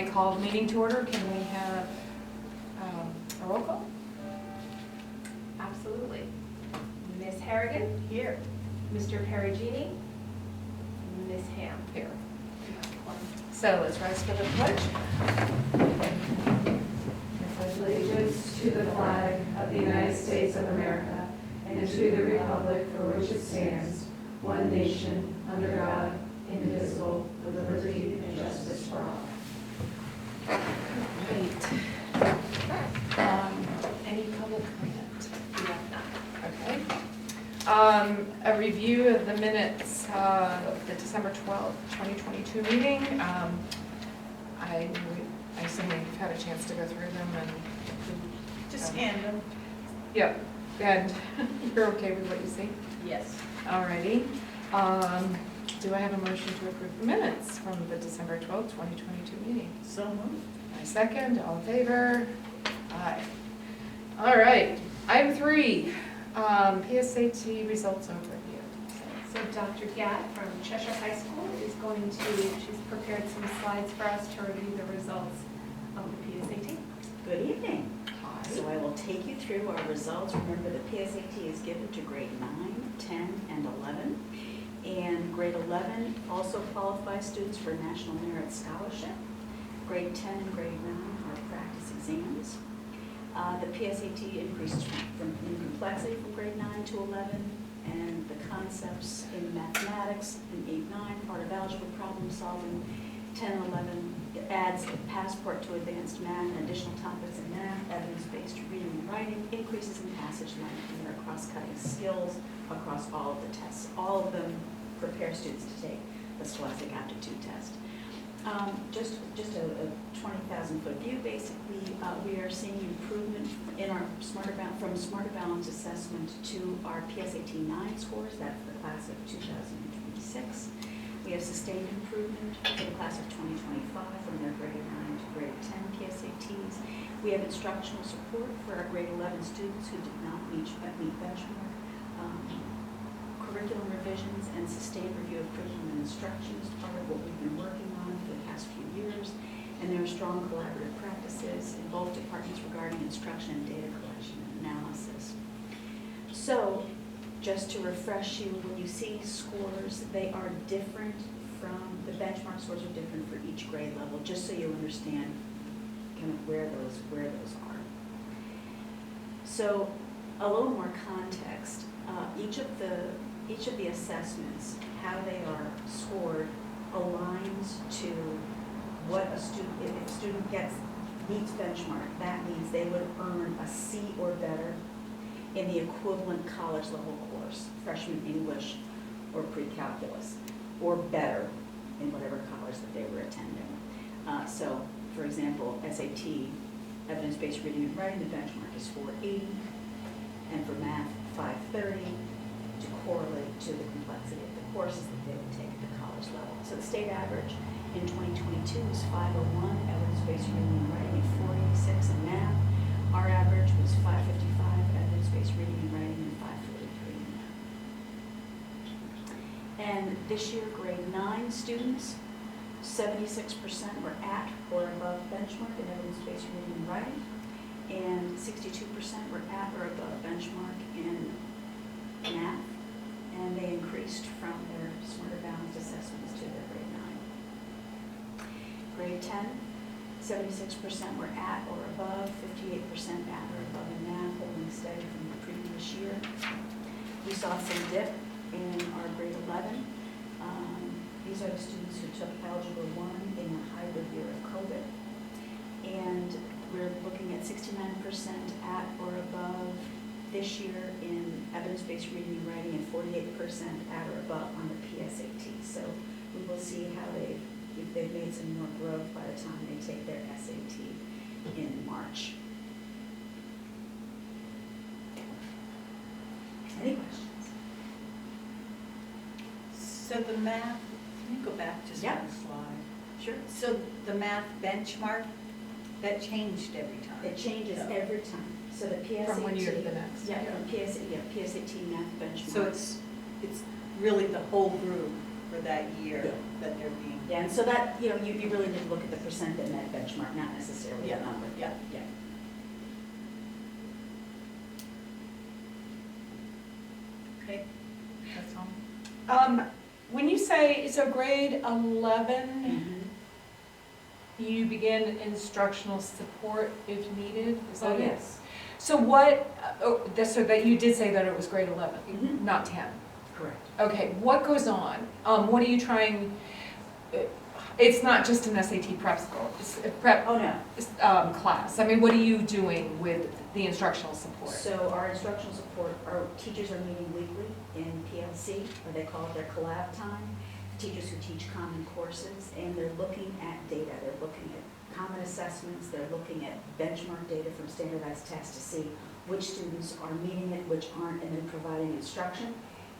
I call the meeting to order. Can we have a roll call? Absolutely. Ms. Harrigan? Here. Mr. Perugini? Ms. Ham? Here. So let's rise for the pledge. Allegiance to the flag of the United States of America and to the republic for which it stands, one nation, under God, indivisible, with liberty and justice for all. Great. Any public comment? We have none. Okay. A review of the minutes of the December 12th, 2022 meeting. I assume you've had a chance to go through them and. Just hand them. Yep, and you're okay with what you see? Yes. Alrighty. Do I have a motion to approve the minutes from the December 12th, 2022 meeting? So moved. I second, all in favor? Aye. All right, item 3, PSAT results overview. So Dr. Gatt from Cheshire High School is going to, she's prepared some slides for us to review the results of the PSAT. Good evening. Hi. So I will take you through our results. Remember, the PSAT is given to grade 9, 10, and 11. And grade 11 also qualifies students for National Merit Scholarship. Grade 10 and grade 9 are practice exams. The PSAT increases in complexity from grade 9 to 11, and the concepts in mathematics in 8-9, part of algebra problem solving, 10 and 11, it adds a passport to advanced math and additional topics in math, evidence-based reading and writing, increases in passage length, and there are cross-cutting skills across all of the tests. All of them prepare students to take the Scholastic Aptitude Test. Just a 20,000-foot view, basically, we are seeing improvement in our from Smarter Balance assessment to our PSAT 9 scores, that's the class of 2026. We have sustained improvement for the class of 2025 from their grade 9 to grade 10 PSATs. We have instructional support for our grade 11 students who did not meet benchmark. Curriculum revisions and sustained review of curriculum and instruction is part of what we've been working on for the past few years. And there are strong collaborative practices in both departments regarding instruction and data collection and analysis. So, just to refresh you, when you see scores, they are different from, the benchmark scores are different for each grade level, just so you understand kind of where those are. So, a little more context. Each of the assessments, how they are scored, aligns to what a student, if a student meets benchmark, that means they would earn a C or better in the equivalent college level course, freshman English or pre-calculus, or better in whatever college that they were attending. So, for example, SAT, evidence-based reading and writing, the benchmark is 480, and for math, 530, to correlate to the complexity of the courses that they would take at the college level. So the state average in 2022 is 501, evidence-based reading and writing, and 486 in math. Our average was 555, evidence-based reading and writing, and 543 in math. And this year, grade 9 students, 76% were at or above benchmark in evidence-based reading and writing, and 62% were at or above benchmark in math, and they increased from their Smarter Balanced assessments to their grade 9. Grade 10, 76% were at or above, 58% at or above in math, holding steady from the previous year. We saw some dip in our grade 11. These are the students who took Algebra 1 in the hybrid year of COVID. And we're looking at 69% at or above this year in evidence-based reading and writing, and 48% at or above on the PSAT. So we will see how if they've made some more growth by the time they take their SAT in March. Any questions? So the math, can you go back just Yep. one slide? Sure. So the math benchmark, that changed every time? It changes Yeah. every time. So the PSAT. From one year to the next. Yeah, from PSAT math benchmark. So it's really the whole group for that year Yeah. that they're being Yeah, and so that, you know, you really need to look at the percent that met benchmark, not necessarily Yeah, the number. yeah. Yeah. Okay. That's all. When you say, so grade 11, Mhm. you begin instructional support if needed, is that Oh, it? yes. So what, so that you did say that it was grade 11, Mhm. not 10. Correct. Okay, what goes on? What are you trying, it's not just an SAT prep school, it's a prep Oh, no. class. I mean, what are you doing with the instructional support? So our instructional support, our teachers are meeting weekly in PLC, or they call it their collab time. Teachers who teach common courses, and they're looking at data. They're looking at common assessments, they're looking at benchmark data from standardized tests to see which students are meeting it, which aren't, and then providing instruction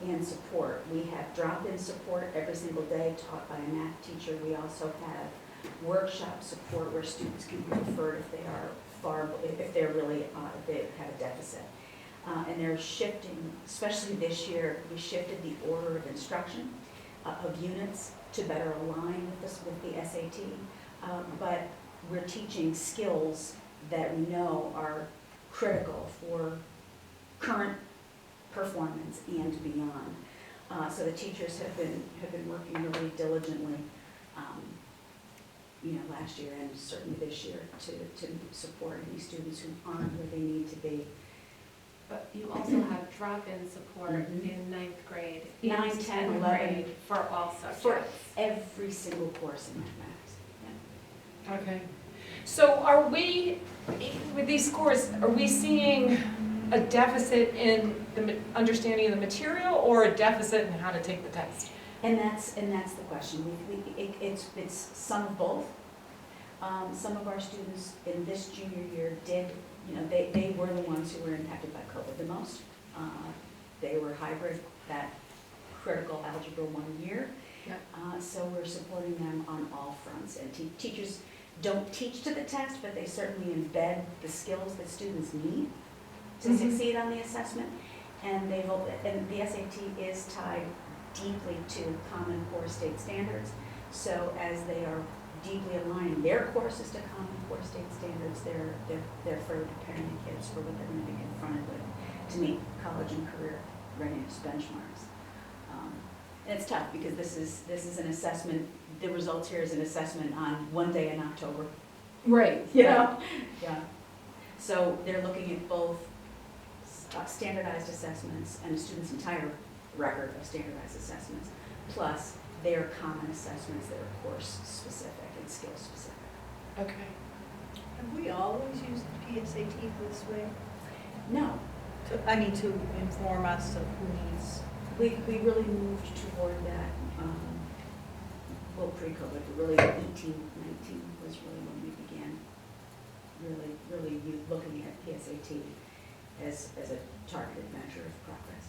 and support. We have drop-in support every single day taught by a math teacher. We also have workshop support where students can be referred if they are if they're really, if they have a deficit. And they're shifting, especially this year, we shifted the order of instruction of units to better align with this, with the SAT. But we're teaching skills that we know are critical for current performance and beyond. So the teachers have been working really diligently, you know, last year and certainly this year to support any students who aren't where they need to be. But you also have drop-in support Mhm. in ninth grade. 9, and 10, 10th 11. grade for all For subjects. every single course in mathematics. Okay. So are we, with these scores, are we seeing a deficit in the understanding of the material or a deficit in how to take the test? And that's the question. It's some of both. Some of our students in this junior year did, you know, they were the ones who were impacted by COVID the most. They were hybrid that critical Algebra 1 year. Yep. So we're supporting them on all fronts. And teachers don't teach to the test, but they certainly embed the skills that students need to Mhm. succeed on the assessment. And and the SAT is tied deeply to Common Core state standards. So as they are deeply aligning their courses to Common Core state standards, they're further preparing the kids for what they're going to be confronted with to meet college and career readiness benchmarks. And it's tough because this is an assessment. The results here is an assessment on one day in October. Right. You know? Yeah. So they're looking at both standardized assessments and the student's entire record of standardized assessments, plus their common assessments that are course-specific and skill-specific. Okay. Have we always used the PSAT this way? No, To inform us of who needs. we really moved toward that, well, pre-COVID, but really 18, 19 was really when we began really looking at PSAT as a targeted measure of progress.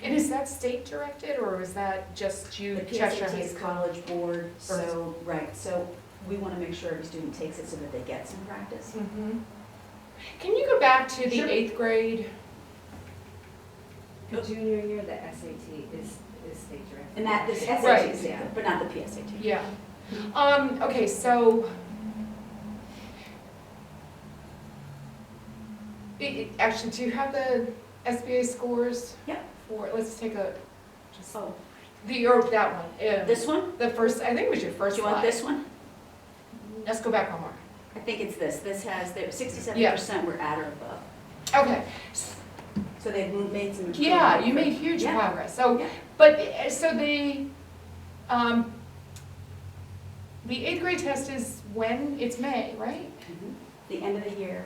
And is that state directed or is that just you, The Cheshire PSAT High is School? College Board, so, right, so we want to make sure every student takes it so that they get some practice. Mhm. Can you go back to the Sure. 8th grade? The junior year, the SAT is state directed. And that, this SAT Right. is there, but not the PSAT. Yeah. Okay, so. Actually, do you have the SBA scores? Yep. For, let's take a, just, Oh, or that one. this one? The first, I think it was your first Do you slide. want this one? Let's go back one more. I think it's this. This has, 67% were at or above. Okay. So they've made some improvement. Yeah, you made huge Yeah. progress. So, Yeah. but, so the 8th grade test is when? It's May, right? Mhm. The end of the year.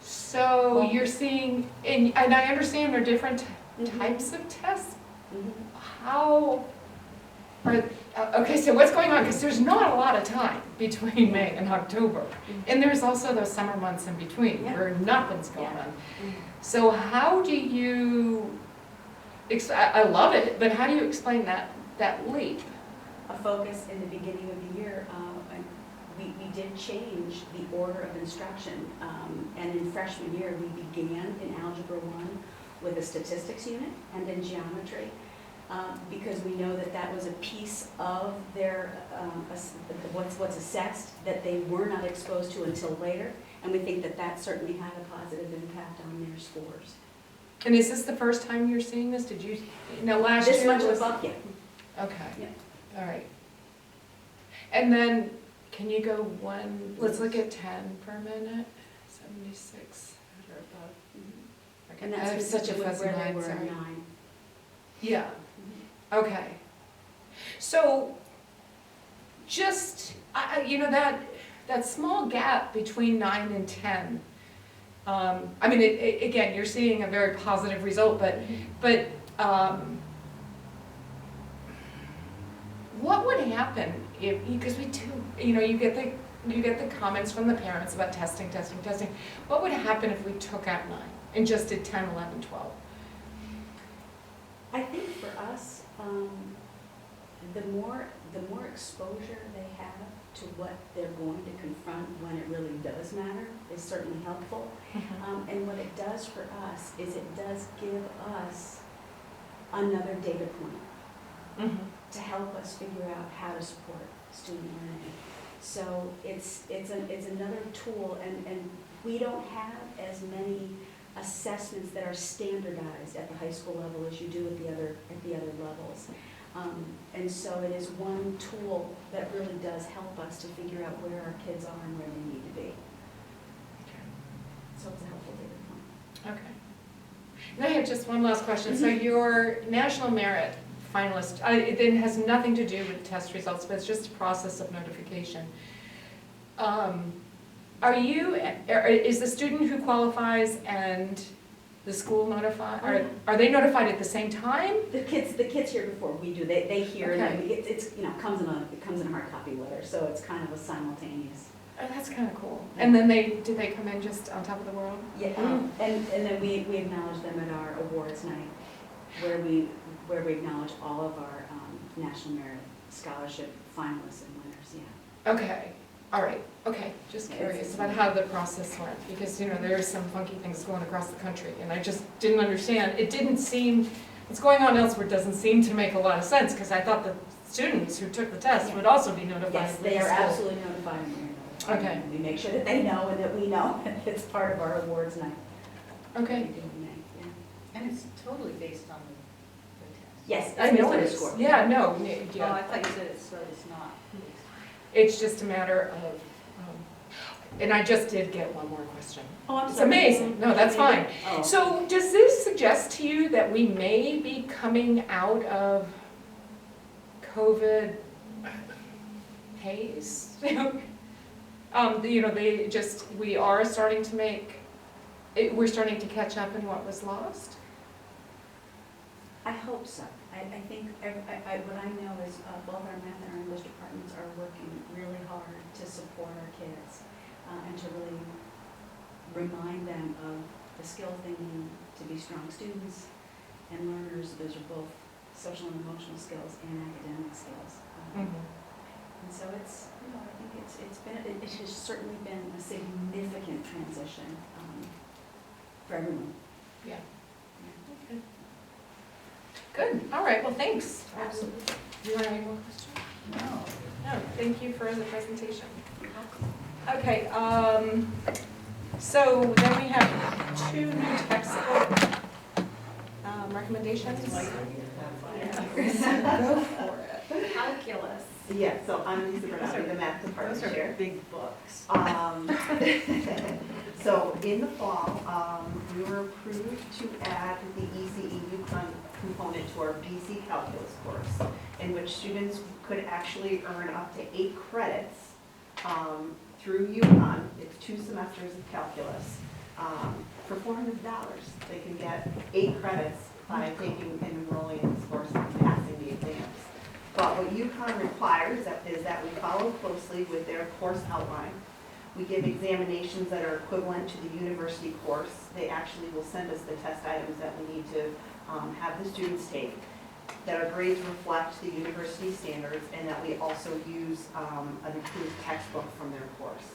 So Well- you're seeing, and I understand there are different Mhm. types of tests. Mhm. How, okay, so what's going on? Because there's not a lot of time between May and October. And there's also those summer months in between Yeah. where nothing's going Yeah. on. So how do you, I love it, but how do you explain that leap? A focus in the beginning of the year, and we did change the order of instruction. And in freshman year, we began in Algebra 1 with a statistics unit and in geometry. because we know that that was a piece of their, what's assessed, that they were not exposed to until later. And we think that that certainly had a positive impact on their scores. And is this the first time you're seeing this? Did you, last year This much was? above, yeah. Okay. Yeah. All right. And then, can you go one, let's look at 10 for a minute. 76 or above. Okay. And I that's have such a consistent with fuzzy where they mind, were at sorry. 9. Yeah, okay. So, just, that small gap between 9 and 10, I mean, again, you're seeing a very positive result, but what would happen if, because we do, you get the comments from the parents about testing. What would happen if we took out 9 and just did 10, 11, 12? I think for us, the more exposure they have to what they're going to confront when it really does matter is certainly helpful. And what it does for us is it does give us another data point to help us figure out how to support student learning. So it's another tool, and we don't have as many assessments that are standardized at the high school level as you do at the other levels. And so it is one tool that really does help us to figure out where our kids are and where they need to be. So it's a helpful data point. Okay. And I have just one last question. So your National Merit finalist, it has nothing to do with test results, but it's just a process of notification. Is the student who qualifies and the school notified, are they notified at the same time? The kids hear before we do. They hear, and then Okay. it comes in a hard copy letter, so it's kind of a simultaneous. Oh, that's kind of cool. And then do they come in just on top of the world? Yeah, and then we acknowledge them at our awards night, where we acknowledge all of our National Merit Scholarship finalists and winners. Yeah. Okay, all right, okay, just curious about how the process went, because, there are some funky things going across the country, and I just didn't understand. It didn't seem, what's going on elsewhere doesn't seem to make a lot of sense, because I thought the students who took the test would also be notified. Yes, with they the are school. absolutely notified and we're notified. Okay. And we make sure that they know and that we know. It's part of our awards night. Okay. We do in May, yeah. And it's totally based on the test. Yes, I it's know based on it the is. score. Yeah, no, Oh, yeah. I thought you said it's not. It's just a matter of, and I just did get one more question. Oh, I'm It's sorry. amazing. No, that's fine. Oh. So does this suggest to you that we may be coming out of COVID haze? We are starting to we're starting to catch up in what was lost? I hope so. I think, what I know is both our math and our English departments are working really hard to support our kids and to really remind them of the skills they need to be strong students and learners. Those are both social and emotional skills and academic skills. And so it's, I think it has certainly been a significant transition for everyone. Yeah. Okay. Good, all right, well, thanks. Absolutely. Do you want any more questions? No. No, thank you for the presentation. Okay, so then we have 2 new textbook recommendations. Go for it. Calculus. Yeah, so I'm Lisa Bernardi, the math department Those are chair. big books. So in the fall, we were approved to add the ECE component to our BC Calculus course, in which students could actually earn up to 8 credits through UConn. It's 2 semesters of calculus. For $400, they can get 8 credits by taking and enrolling in this course and passing the exams. But what UConn requires is that we follow closely with their course outline. We give examinations that are equivalent to the university course. They actually will send us the test items that we need to have the students take, that our grades reflect the university standards, and that we also use an approved textbook from their course.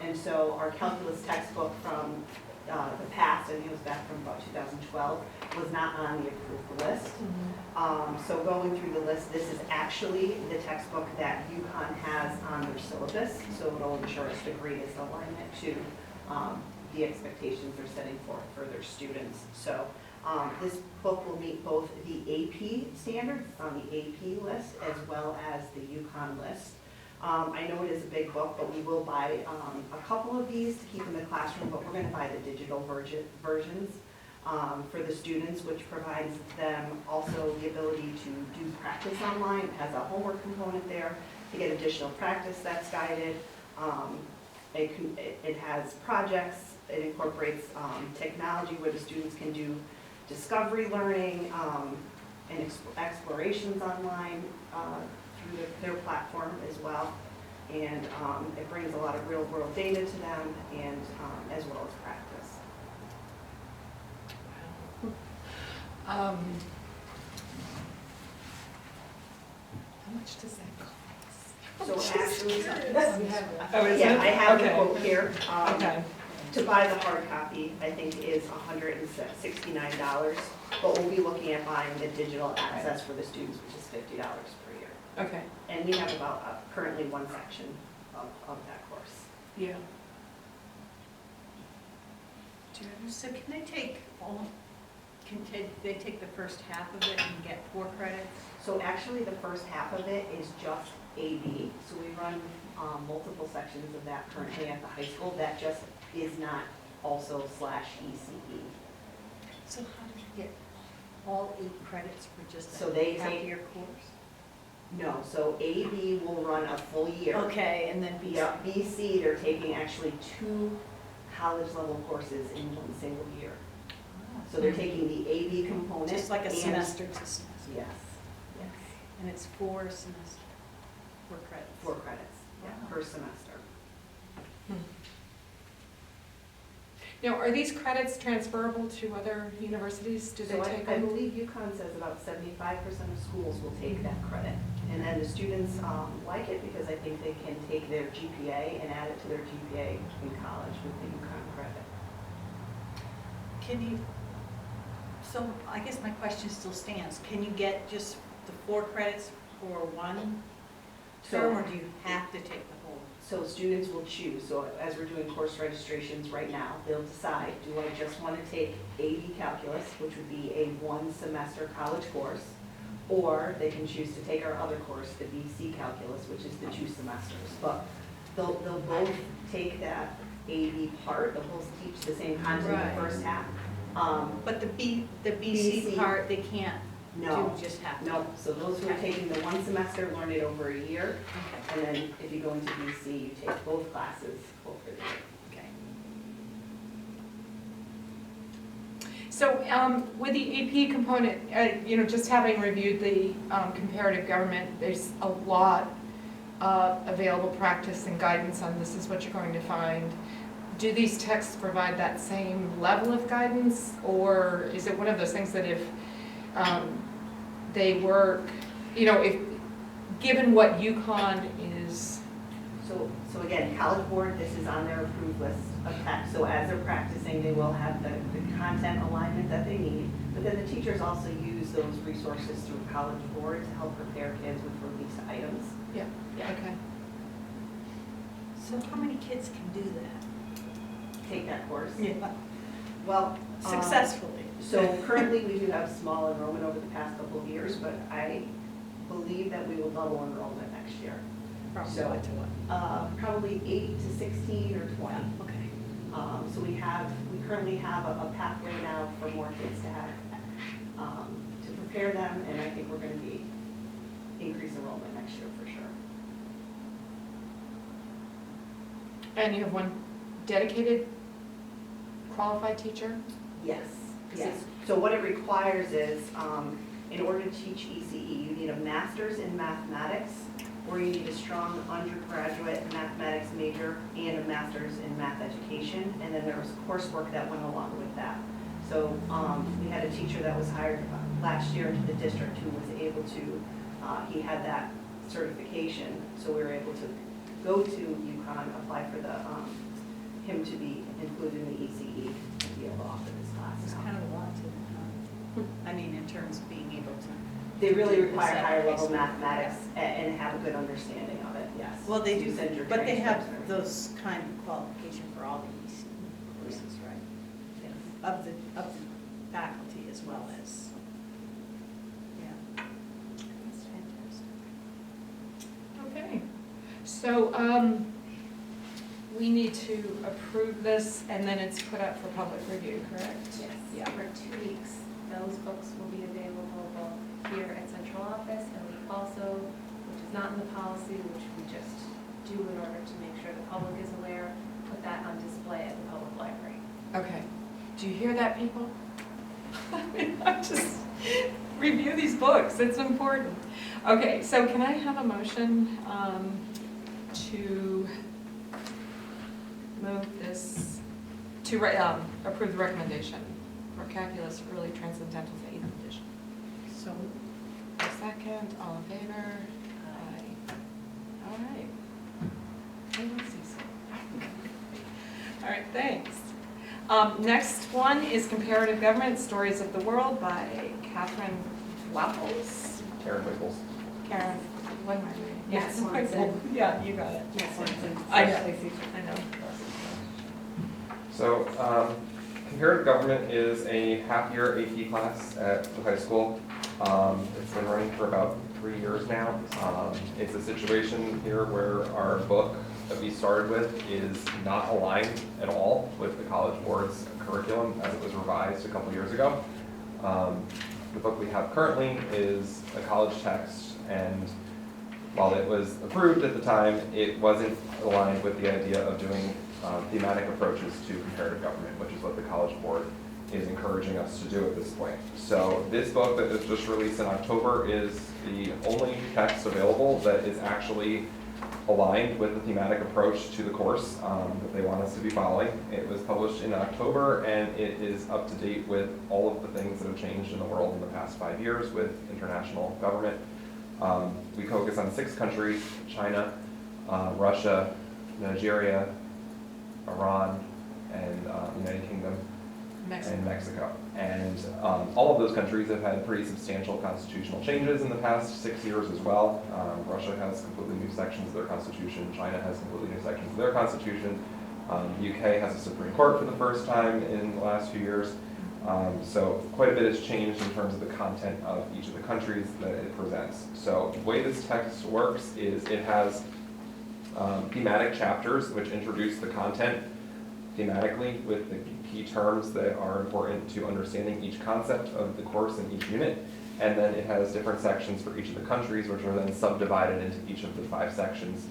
And so our calculus textbook from the past, and it was back from about 2012, was not on the approved list. So going through the list, this is actually the textbook that UConn has on their syllabus, so it'll ensure it's the greatest alignment to the expectations they're setting forth for their students. So this book will meet both the AP standards on the AP list as well as the UConn list. I know it is a big book, but we will buy a couple of these to keep in the classroom, but we're going to buy the digital versions for the students, which provides them also the ability to do practice online. It has a homework component there to get additional practice that's guided. It has projects. It incorporates technology where the students can do discovery learning and explorations online through their platform as well. And it brings a lot of real world data to them and as well as practice. How much does that cost? So actually, Oh, is yeah, it? I have the Okay. quote here. Okay. To buy the hard copy, I think is $169, but we'll be looking at buying the digital access for the students, which is $50 per year. Okay, And we have about currently one section of that course. yeah. So can they take they take the first half of it and get 4 credits? So actually, the first half of it is just AB. So we run multiple sections of that currently at the high school. That just is not also /ECE. So how do you get all 8 credits for just So a they half-year course? No, so AB will run a full year. Okay, and then B. Yeah, BC, they're taking actually 2 college level courses in one single year. So they're taking the AB component. Just like a and- semester to semester. Yes, yes, And it's 4 semesters, 4 credits. 4 credits, yeah, Wow. per semester. Now, are these credits transferable to other universities? Do they So take I them? believe UConn says about 75% of schools will take that credit. And then the students like it because I think they can take their GPA and add it to their GPA in college with the UConn credit. Can you, so I guess my question still stands. Can you get just the 4 credits for one term, or do you have to take the whole? So students will choose, so as we're doing course registrations right now, they'll decide, do I just want to take AB Calculus, which would be a 1-semester college course, or they can choose to take our other course, the BC Calculus, which is the 2 semesters. But they'll both take that AB part, they'll both teach the same content in Right. the first half. But the BC BC. part, they can't No, do just half? no, so those who are Okay. taking the 1 semester learn it over a year, Okay. and then if you go into BC, you take both classes over the year. Okay. So with the AP component, just having reviewed the comparative government, there's a lot of available practice and guidance on this is what you're going to find. Do these texts provide that same level of guidance, or is it one of those things that if they work, if, given what UConn is, So again, College Board, this is on their approved list of text, so as they're practicing, they will have the content alignment that they need, but then the teachers also use those resources through College Board to help prepare kids with release items. yeah, okay. So how many kids can do that? Take that course. Yeah. Well, Successfully? So currently, we do have small enrollment over the past couple of years, but I believe that we will double enrollment next year. From So- what to what? Probably 8 to 16 or 20. Okay. So we currently have a pathway now for more kids to have, to prepare them, and I think we're going to be increase enrollment next year for sure. And you have one dedicated qualified teacher? Yes, yes. So what it requires is, in order to teach ECE, you need a master's in mathematics, or you need a strong undergraduate mathematics major and a master's in math education, and then there was coursework that went along with that. So we had a teacher that was hired last year into the district who was able to, he had that certification, so we were able to go to UConn, apply for him to be included in the ECE to be able to offer this class. It's now. kind of a lot to, I mean, in terms of being able to. They really do this require at higher high level school. mathematics and have a good understanding of it, yes. Well, they You do, send your but they have transcripts and everything. those kind of qualification for all the EC courses, right? Yeah, of the faculty as well as, yeah. That's fantastic. Okay, so, we need to approve this and then it's put up for public review, correct? Yes, Yeah. for 2 weeks. Those books will be available both here at central office, and we also, which is not in the policy, which we just do in order to make sure the public is aware, put that on display at the public library. Okay, do you hear that, people? I just review these books, it's important. Okay, so can I have a motion to move this, to approve the recommendation for calculus early transcendental to 8th edition? So, A second, all in favor? Aye. All right. Anyone see so? All right, thanks. Next one is Comparative Government, Stories of the World by Catherine Waffles. Karen Wiggles. Karen, what am I reading? Yes, Swanson. Yeah, you got it. Yes, I know. So, comparative government is a half-year AP class at the high school. It's been running for about 3 years now. It's a situation here where our book that we started with is not aligned at all with the College Board's curriculum as it was revised a couple years ago. The book we have currently is a college text, and while it was approved at the time, it wasn't aligned with the idea of doing thematic approaches to comparative government, which is what the College Board is encouraging us to do at this point. So this book that was just released in October is the only text available that is actually aligned with the thematic approach to the course that they want us to be following. It was published in October, and it is up to date with all of the things that have changed in the world in the past 5 years with international government. We focus on 6 countries: China, Russia, Nigeria, Iran, and United Kingdom, and Mexico. And all of those countries have had pretty substantial constitutional changes in the past 6 years as well. Russia has completely new sections of their constitution. China has completely new sections of their constitution. The UK has a Supreme Court for the first time in the last few years. So quite a bit has changed in terms of the content of each of the countries that it presents. So the way this text works is it has thematic chapters which introduce the content thematically with the key terms that are important to understanding each concept of the course in each unit. And then it has different sections for each of the countries, which are then subdivided into each of the 5 sections.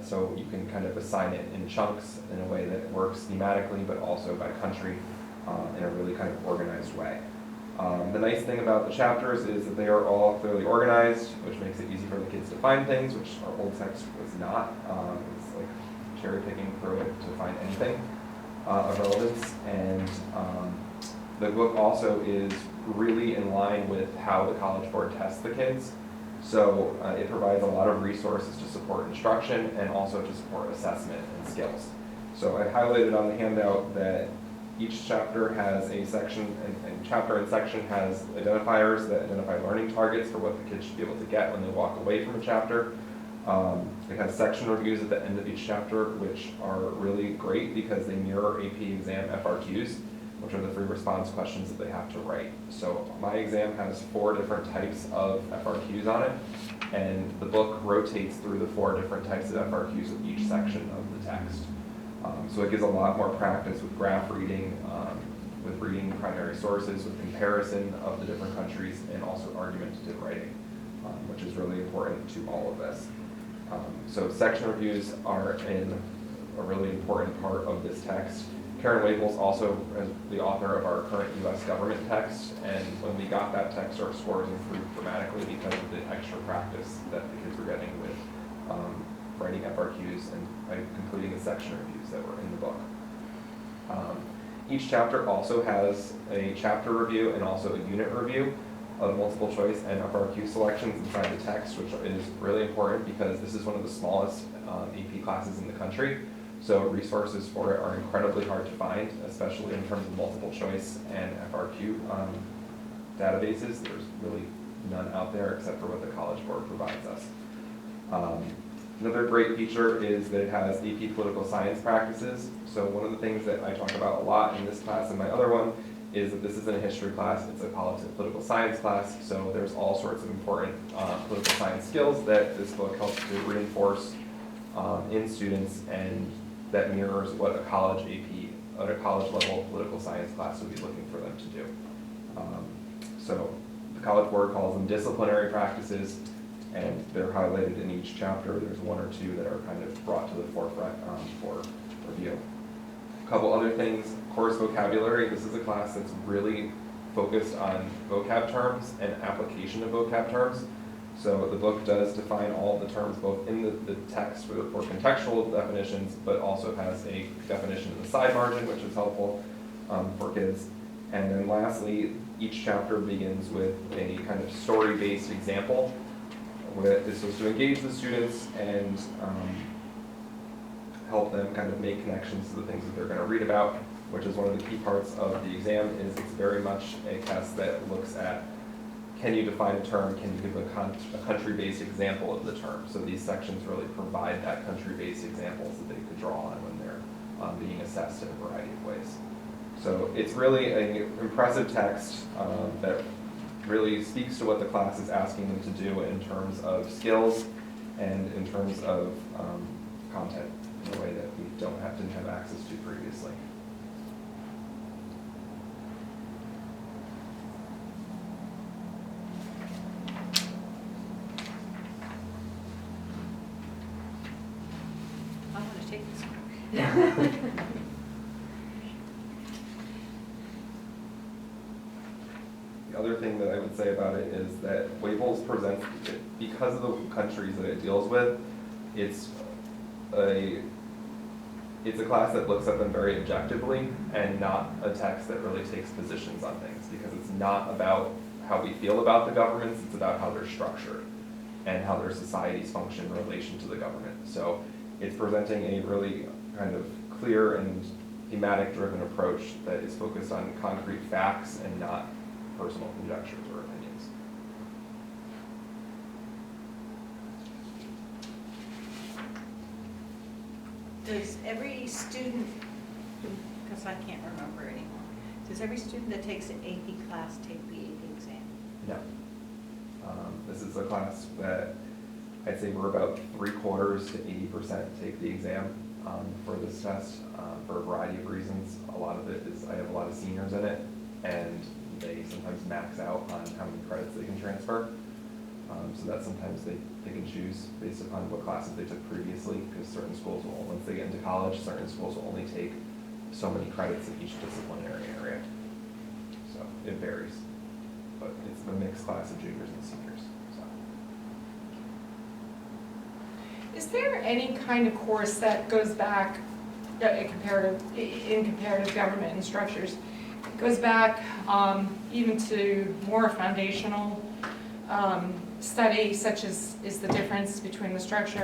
So you can kind of assign it in chunks in a way that works thematically, but also by country in a really kind of organized way. The nice thing about the chapters is that they are all clearly organized, which makes it easy for the kids to find things, which our old text was not. It's like cherry picking through it to find anything of relevance. And the book also is really in line with how the College Board tests the kids. So it provides a lot of resources to support instruction and also to support assessment and skills. So I highlighted on the handout that each chapter has a section, and chapter and section has identifiers that identify learning targets for what the kids should be able to get when they walk away from a chapter. It has section reviews at the end of each chapter, which are really great because they mirror AP exam FRQs, which are the free response questions that they have to write. So my exam has 4 different types of FRQs on it, and the book rotates through the 4 different types of FRQs with each section of the text. So it gives a lot more practice with graph reading, with reading primary sources, with comparison of the different countries, and also argumentative writing, which is really important to all of this. So section reviews are a really important part of this text. Karen Wiggles also is the author of our current U.S. government text, and when we got that text, our scores improved dramatically because of the extra practice that the kids were getting with writing FRQs and completing the section reviews that were in the book. Each chapter also has a chapter review and also a unit review of multiple choice and FRQ selections inside the text, which is really important because this is one of the smallest AP classes in the country. So resources for it are incredibly hard to find, especially in terms of multiple choice and FRQ databases. There's really none out there except for what the College Board provides us. Another great feature is that it has AP political science practices. So one of the things that I talk about a lot in this class and my other one is that this isn't a history class, it's a political science class. So there's all sorts of important political science skills that this book helps to reinforce in students, and that mirrors what a college AP, at a college level political science class would be looking for them to do. So the College Board calls them disciplinary practices, and they're highlighted in each chapter. There's one or two that are kind of brought to the forefront for review. A couple other things, course vocabulary. This is a class that's really focused on vocab terms and application of vocab terms. So the book does define all the terms both in the text for contextual definitions, but also has a definition in the side margin, which is helpful for kids. And then lastly, each chapter begins with a kind of story-based example that is supposed to engage the students and help them kind of make connections to the things that they're going to read about, which is one of the key parts of the exam. Is it's very much a test that looks at, can you define a term, can you give a country-based example of the term? So these sections really provide that country-based examples that they could draw on when they're being assessed in a variety of ways. So it's really an impressive text that really speaks to what the class is asking them to do in terms of skills and in terms of content in a way that we didn't have access to previously. I want to take this one. The other thing that I would say about it is that Wavels presents, because of the countries that it deals with, it's a class that looks at them very objectively and not a text that really takes positions on things, because it's not about how we feel about the governments, it's about how they're structured and how their societies function in relation to the government. So it's presenting a really kind of clear and thematic-driven approach that is focused on concrete facts and not personal conjectures or opinions. Does every student, because I can't remember anymore, does every student that takes an AP class take the AP exam? No. This is a class that I'd say we're about 3/4 to 80% take the exam for this test for a variety of reasons. A lot of it is I have a lot of seniors in it, and they sometimes max out on how many credits they can transfer. So that sometimes they pick and choose based upon what classes they took previously, because certain schools will, once they get into college, certain schools will only take so many credits in each disciplinary area. So it varies, but it's a mixed class of juniors and seniors. So. Is there any kind of course that goes back in comparative government and structures? It goes back even to more foundational study, such as is the difference between the structure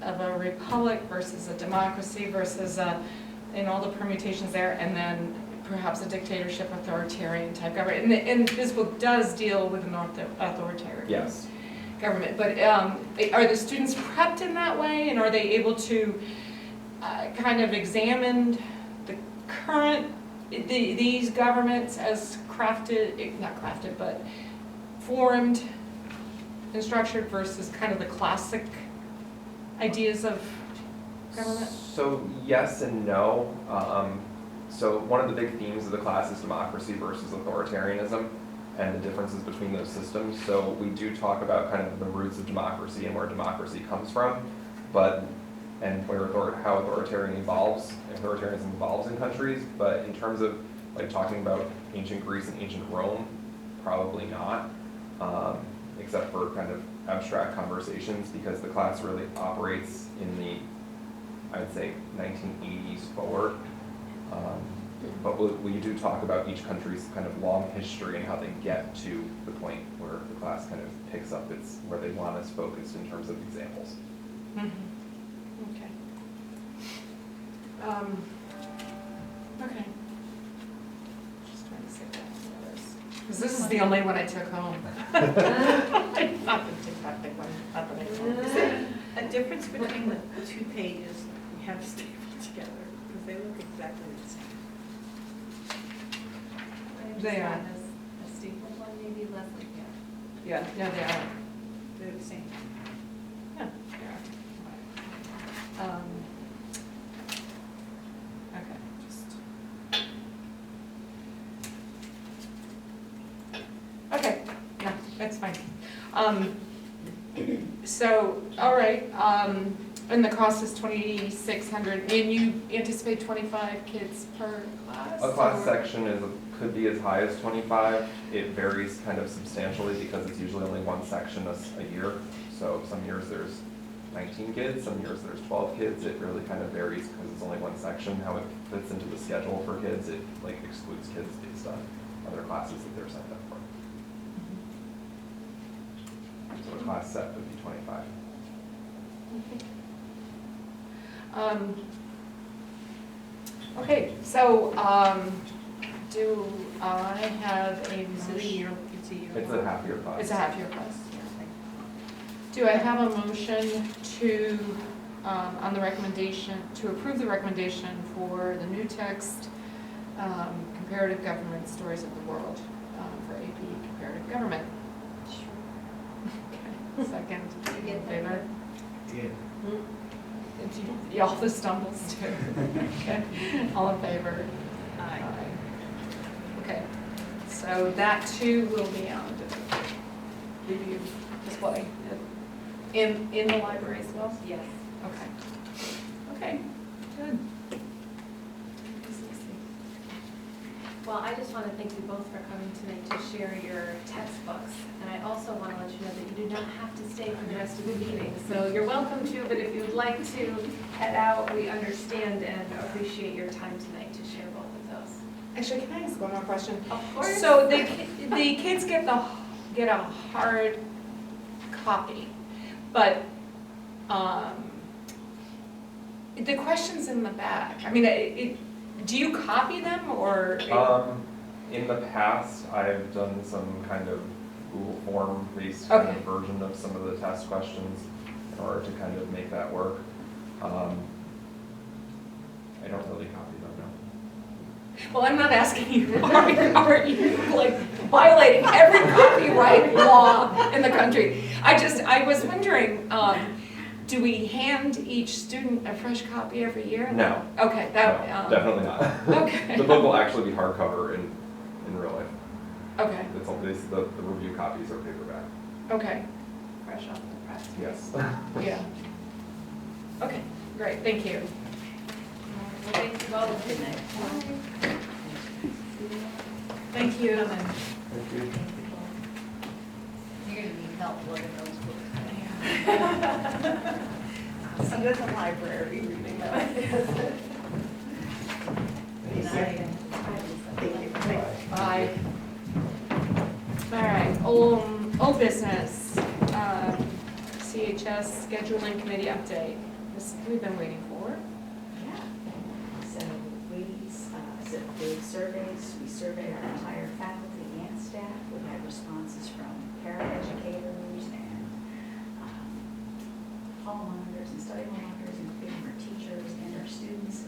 of a republic versus a democracy versus in all the permutations there, and then perhaps a dictatorship, authoritarian type government. And this book does deal with an authoritarian Yes. government, but are the students prepped in that way, and are they able to kind of examine the current, these governments as crafted, not crafted, but formed and structured versus kind of the classic ideas of government? So yes and no. So one of the big themes of the class is democracy versus authoritarianism and the differences between those systems. So we do talk about kind of the roots of democracy and where democracy comes from, and how authoritarianism evolves in countries. But in terms of like talking about ancient Greece and ancient Rome, probably not. Except for kind of abstract conversations, because the class really operates in the, I'd say, 1980s forward. But we do talk about each country's kind of long history and how they get to the point where the class kind of picks up where they want us focused in terms of examples. Mm-hmm. Okay. Okay. Just trying to save that for others. Because this is the only one I took home. Not the TikTok big one, not the big one. Is there a difference between the two pages we have stapled together? Because they look exactly the same. They are. A stapled one, maybe less like that. Yeah, yeah, they are. They're the same. Yeah, they are. Okay, just. Okay, no, that's fine. So, all right, and the cost is 2,600, and you anticipate 25 kids per class? A class or- section could be as high as 25. It varies kind of substantially because it's usually only one section a year. So some years there's 19 kids, some years there's 12 kids. It really kind of varies because it's only one section. How it fits into the schedule for kids, it like excludes kids based on other classes that they're signed up for. So a class set would be 25. Okay, so, do I have a It's a motion? year, it's a year. It's a half-year class. It's a half-year class. Do I have a motion to, on the recommendation, to approve the recommendation for the new text, comparative government, stories of the world, for AP comparative government? Okay, second, You get in that? favor? Hmm? Y'all the stumbles too. Okay, all in favor? Aye. Okay, so that too will be on the review display in the library as well? Yes. Okay. Okay, good. Well, I just want to thank you both for coming tonight to share your textbooks. And I also want to let you know that you do not have to stay for the rest of the meeting. So you're welcome to, but if you would like to head out, we understand and appreciate your time tonight to share both of those. Actually, can I ask one more question? Of course. So the kids get a hard copy, but the questions in the back, I mean, do you copy them or? In the past, I've done some kind of Google form based kind of Okay. version of some of the test questions in order to kind of make that work. I don't really copy them, no. Well, I'm not asking you, are you like violating every copyright law in the country? I was wondering, do we hand each student a fresh copy every year? No. Okay, No, definitely not. Okay. The book will actually be hardcover in real life. Okay, The review copies are paperback. okay. Fresh off the press. Yes. Yeah. Okay, great, thank you. Well, thank you both. Good night. Thank you. Thank you. You're gonna need help looking those books. I'm at the library reading them. Bye. All right, old business, CHS scheduling committee update. This we've been waiting for. Yeah. So the surveys, we surveyed our entire faculty and staff. We had responses from paraeducators and hall monitors and study hall monitors, including our teachers and our students.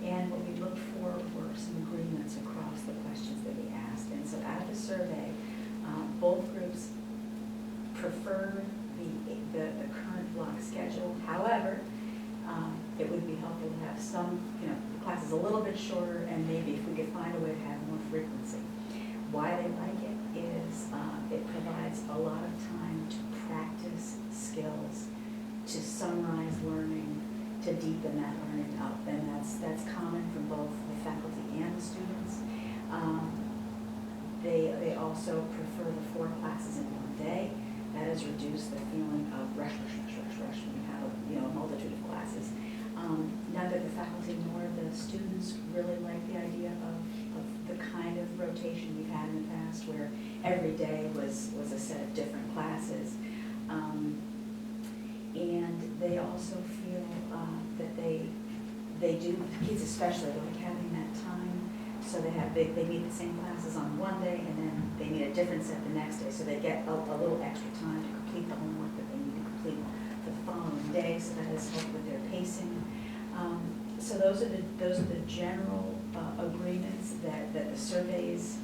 And what we looked for were some agreements across the questions that we asked. And so out of the survey, both groups preferred the current block schedule. However, it would be helpful to have some, the classes a little bit shorter, and maybe if we could find a way to have more frequency. Why they like it is it provides a lot of time to practice skills, to summarize learning, to deepen that learning up, and that's common from both the faculty and the students. They also prefer the 4 classes in one day. That has reduced the feeling of rush when you have a multitude of classes. Neither the faculty nor the students really like the idea of the kind of rotation we've had in the past, where every day was a set of different classes. And they also feel that they do, kids especially like having that time, so they meet the same classes on one day, and then they meet a different set the next day, so they get a little extra time to complete the homework that they need to complete for the following day, so that has helped with their pacing. So those are the general agreements that the surveys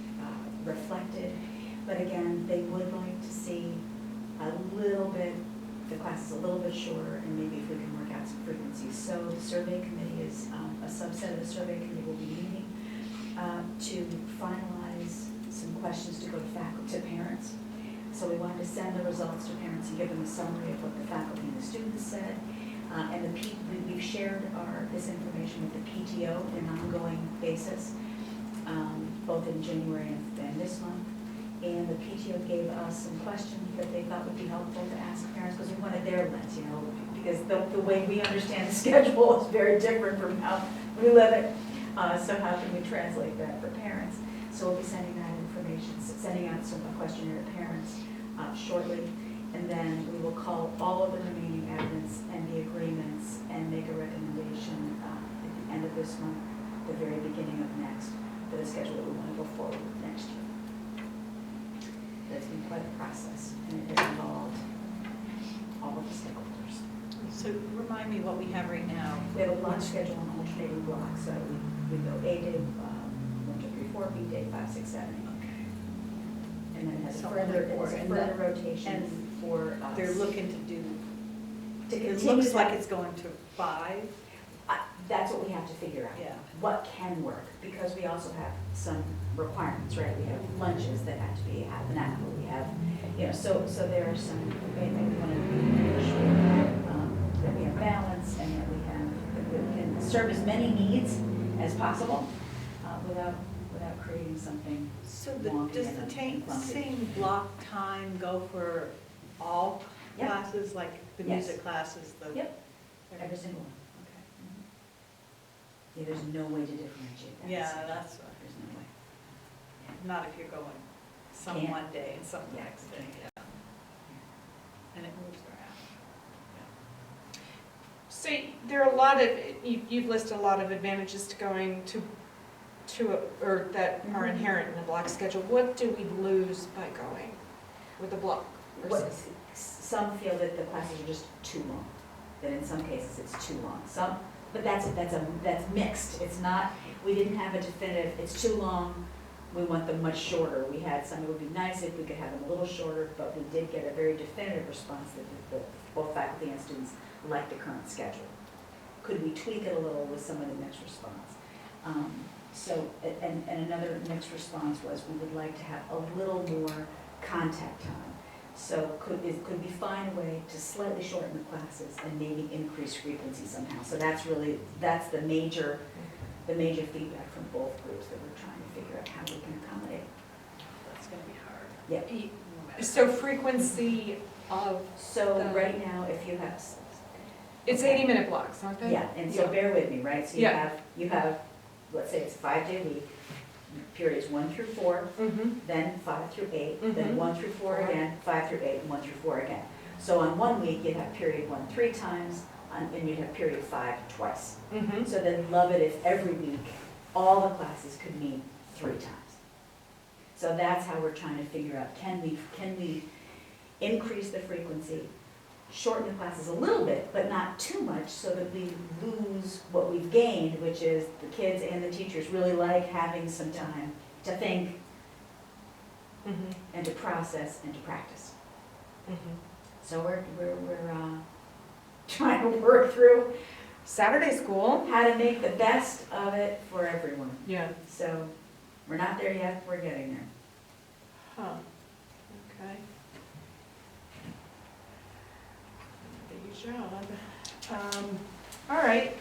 reflected. But again, they would like to see a little bit, the classes a little bit shorter, and maybe if we can work out some frequencies. So the survey committee is, a subset of the survey committee will be meeting to finalize some questions to go to parents. So we wanted to send the results to parents and give them a summary of what the faculty and the students said. And we've shared this information with the PTO on an ongoing basis, both in January and this month. And the PTO gave us some questions that they thought would be helpful to ask parents, because we wanted their lens, because the way we understand the schedule is very different from how we live it. So how can we translate that for parents? So we'll be sending that information, sending out a questionnaire to parents shortly. And then we will call all of the remaining evidence and the agreements and make a recommendation at the end of this month, the very beginning of next, for the schedule that we want to go forward with next year. That's been quite a process, and it has involved all of the stakeholders. So remind me what we have right now. We have a block schedule on alternating blocks, so we go A day, 1, 2, 3, 4, B day, 5, 6, 7, 8. And then it has So further, only 4. it's And further that- rotation and for us. They're looking to do, To it continue looks like that- it's going to 5. That's what we have to figure out. Yeah. What can work, because we also have some requirements, right? We have lunches that have to be half an hour, we have, so there are some, we want to make sure that we have balance and that we can serve as many needs as possible without creating something. So wonky does and the clunky. same block time go for all Yep. classes, like the Yes. music classes? Yep. Every single one. Okay. Yeah, there's no way to differentiate that. Yeah, that's, There's no way. not if you're going some Can't. one day and some the Yeah, next day, can't. yeah. And it moves around. So there are a lot of, you've listed a lot of advantages to going to, or that are Mhm. inherent in the block schedule. What do we lose by going with the block versus? Some feel that the classes are just too long, that in some cases it's too long. But that's mixed. It's not, we didn't have a definitive, it's too long, we want them much shorter. We had some, it would be nice if we could have them a little shorter, but we did get a very definitive response that both faculty and students like the current schedule. Could we tweak it a little with some of the mixed response? And another mixed response was we would like to have a little more contact time. So could we find a way to slightly shorten the classes and maybe increase frequency somehow? So that's the major feedback from both groups that we're trying to figure out how we can accommodate. That's gonna be hard. Yep. No matter So what. frequency of, So right now, if you have, it's 80-minute blocks, aren't they? yeah, and so bear with me, right? So Yeah. you have, let's say it's a 5-day week, periods 1 through 4, Mm-hmm, then 5 through 8, Mhm. then 1 through 4 again, 5 through 8, and 1 through 4 again. So on one week, you'd have period 1 3 times, and you'd have period 5 twice. mm-hmm. So they'd love it if every week, all the classes could meet 3 times. So that's how we're trying to figure out, can we increase the frequency, shorten the classes a little bit, but not too much, so that we lose what we've gained, which is the kids and the teachers really like having some time to think Mm-hmm, and to process and to practice. mm-hmm. So we're trying to work through Saturday school. how to make the best of it for everyone. Yeah. So we're not there yet, we're getting there. Huh, okay. Big job. All right,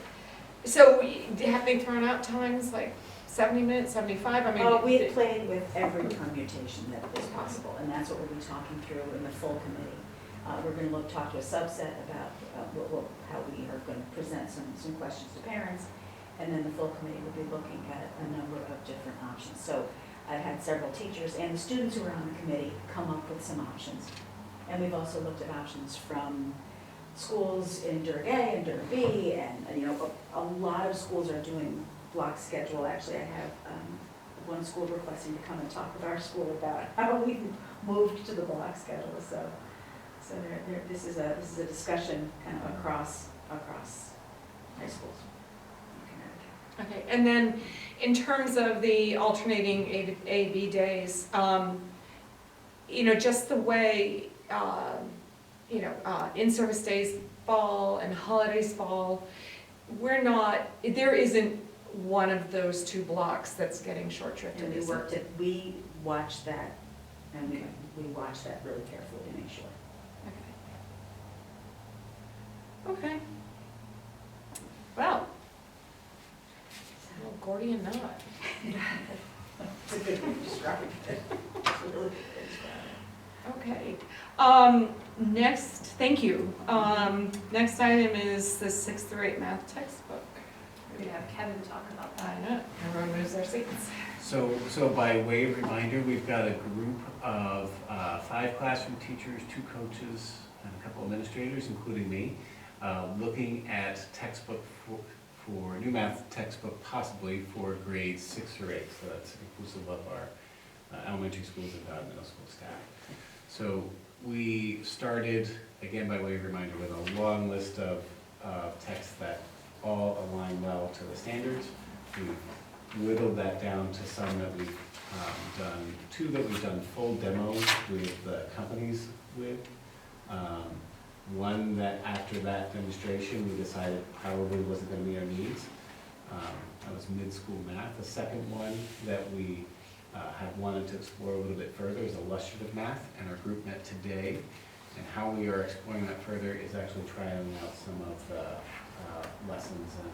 so have they thrown out times like 70 minutes, 75? I mean. We had played with every permutation that was possible, and that's what we'll be talking through in the full committee. We're going to talk to a subset about how we are going to present some questions to parents, and then the full committee will be looking at a number of different options. So I've had several teachers and the students who are on the committee come up with some options. And we've also looked at options from schools in Durg A and Durg B, and, you know, a lot of schools are doing block schedule. Actually, I have one school requesting to come and talk with our school about how we moved to the block schedule, so this is a discussion kind of across high schools in Connecticut. Okay, and then in terms of the alternating A/B days, you know, just the way, you know, in-service days fall and holidays fall, there isn't one of those two blocks that's getting short-shifted, And is it? we watched that, and we watched that really carefully to make sure. Okay. Well, Gordian knot. It's a good way to describe it. It's a really good way to describe it. Okay. Next, thank you. Next item is the 6th through 8th math textbook. We're gonna have Kevin talk about that. I know, everyone moves their seats. So by way of reminder, we've got a group of 5 classroom teachers, 2 coaches, and a couple administrators, including me, looking at textbook for new math textbook, possibly for grades 6 or 8. So that's inclusive of our elementary schools and our middle school staff. So we started, again by way of reminder, with a long list of texts that all align well to the standards. We've whittled that down to some that we've done, 2 that we've done full demos with the companies with. One that after that demonstration, we decided probably wasn't gonna meet our needs. That was mid-school math. The second one that we have wanted to explore a little bit further is illustrative math, and our group met today. And how we are exploring that further is actually trying out some of the lessons and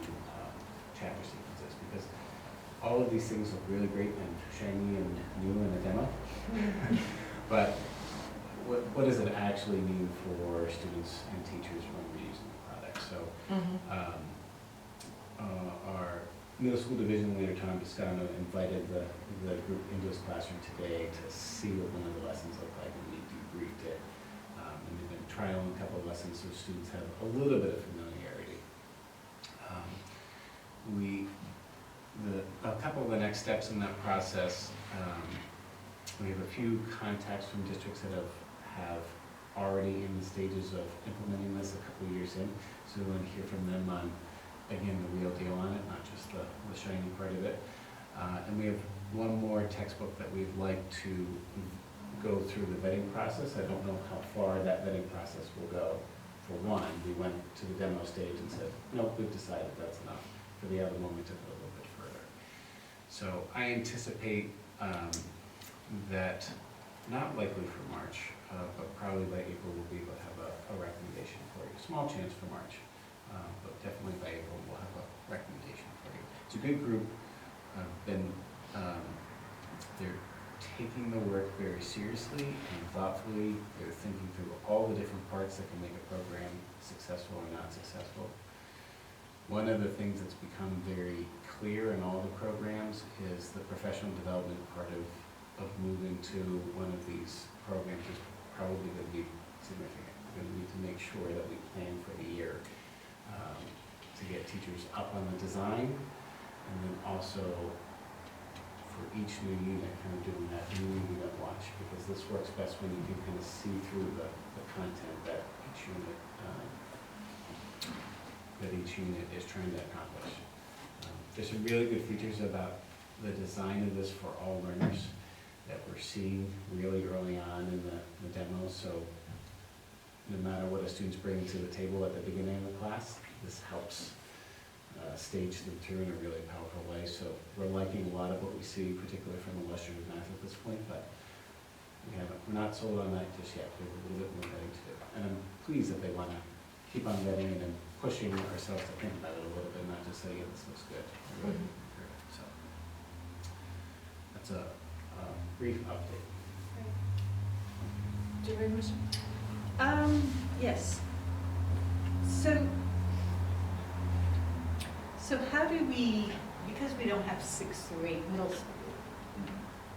chapter sequences, because all of these things look really great and shiny and new in the demo. But what does it actually mean for students and teachers when we're using the product? So our middle school division leader, Tom Toscano, invited the group into his classroom today to see what one of the lessons looked like, and we debriefed it. And they've been trialing a couple of lessons so students have a little bit of familiarity. A couple of the next steps in that process, we have a few contacts from districts that have already in the stages of implementing this a couple of years in. So we want to hear from them on, again, the real deal on it, not just the shiny part of it. And we have one more textbook that we'd like to go through the vetting process. I don't know how far that vetting process will go. For one, we went to the demo stage and said, nope, we've decided that's enough. For the other one, we took it a little bit further. So I anticipate that, not likely for March, but probably by April we'll be able to have a recommendation for you. Small chance for March, but definitely by April we'll have a recommendation for you. It's a good group. They're taking the work very seriously and thoughtfully. They're thinking through all the different parts that can make a program successful or not successful. One of the things that's become very clear in all the programs is the professional development part of moving to one of these programs is probably going to be significant. We're going to need to make sure that we plan for the year to get teachers up on the design, and then also for each new unit, kind of doing that new unit watch, because this works best when you can kind of see through the content that each unit is trying to accomplish. There's some really good features about the design of this for all learners that we're seeing really early on in the demos. So no matter what a student's bringing to the table at the beginning of the class, this helps stage them through in a really powerful way. So we're liking a lot of what we see, particularly from illustrative math at this point, but we're not sold on that just yet. We have a little bit more vetting to do. And I'm pleased that they want to keep on vetting it and pushing ourselves to think about it a little bit, not just say, yeah, this looks good. We're really looking through it. So that's a brief update. Do you have a question? Yes. So how do we, because we don't have 6 through 8 middle school in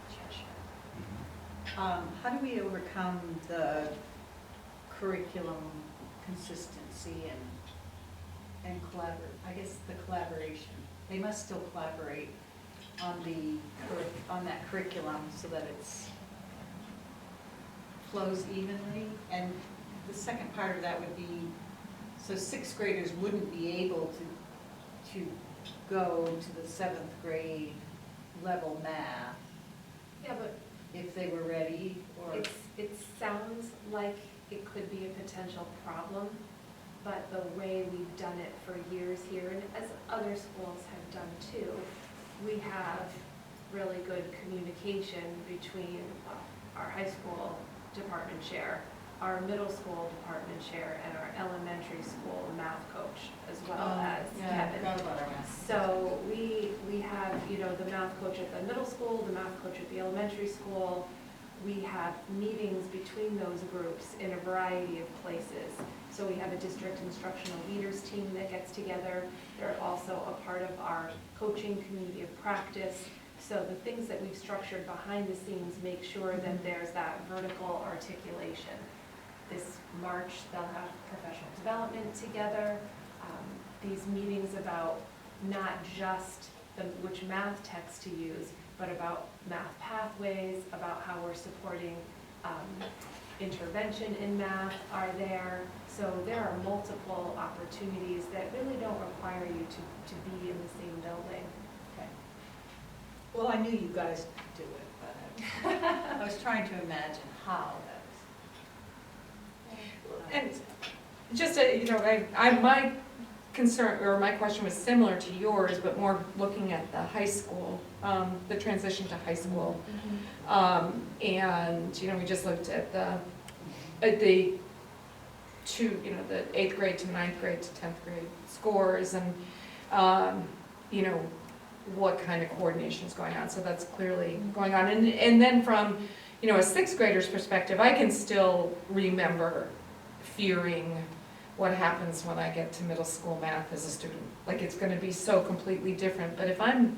Cheshire, how do we overcome the curriculum consistency and I guess the collaboration. They must still collaborate on on that curriculum so that it's flows evenly. And the second part of that would be, so sixth graders wouldn't be able to go to the seventh grade level math Yeah, but if they were ready, or? it sounds like it could be a potential problem, but the way we've done it for years here, and as other schools have done too, we have really good communication between our high school department chair, our middle school department chair, and our elementary school math coach, as well as Kevin. So we have, the math coach at the middle school, the math coach at the elementary school. We have meetings between those groups in a variety of places. So we have a district instructional leaders team that gets together. They're also a part of our coaching community of practice. So the things that we've structured behind the scenes make sure that there's that vertical articulation. This March, they'll have professional development together. These meetings about not just which math text to use, but about math pathways, about how we're supporting intervention in math are there. So there are multiple opportunities that really don't require you to be in the same building. Okay. Well, I knew you guys could do it, but I was trying to imagine how that was. And just, my concern, or my question was similar to yours, but more looking at the high school, the transition to high school. And, we just looked at the the 8th grade to 9th grade to 10th grade scores and, what kind of coordination is going on. So that's clearly going on. And then from, a 6th grader's perspective, I can still remember fearing what happens when I get to middle school math as a student. Like, it's going to be so completely different. But if I'm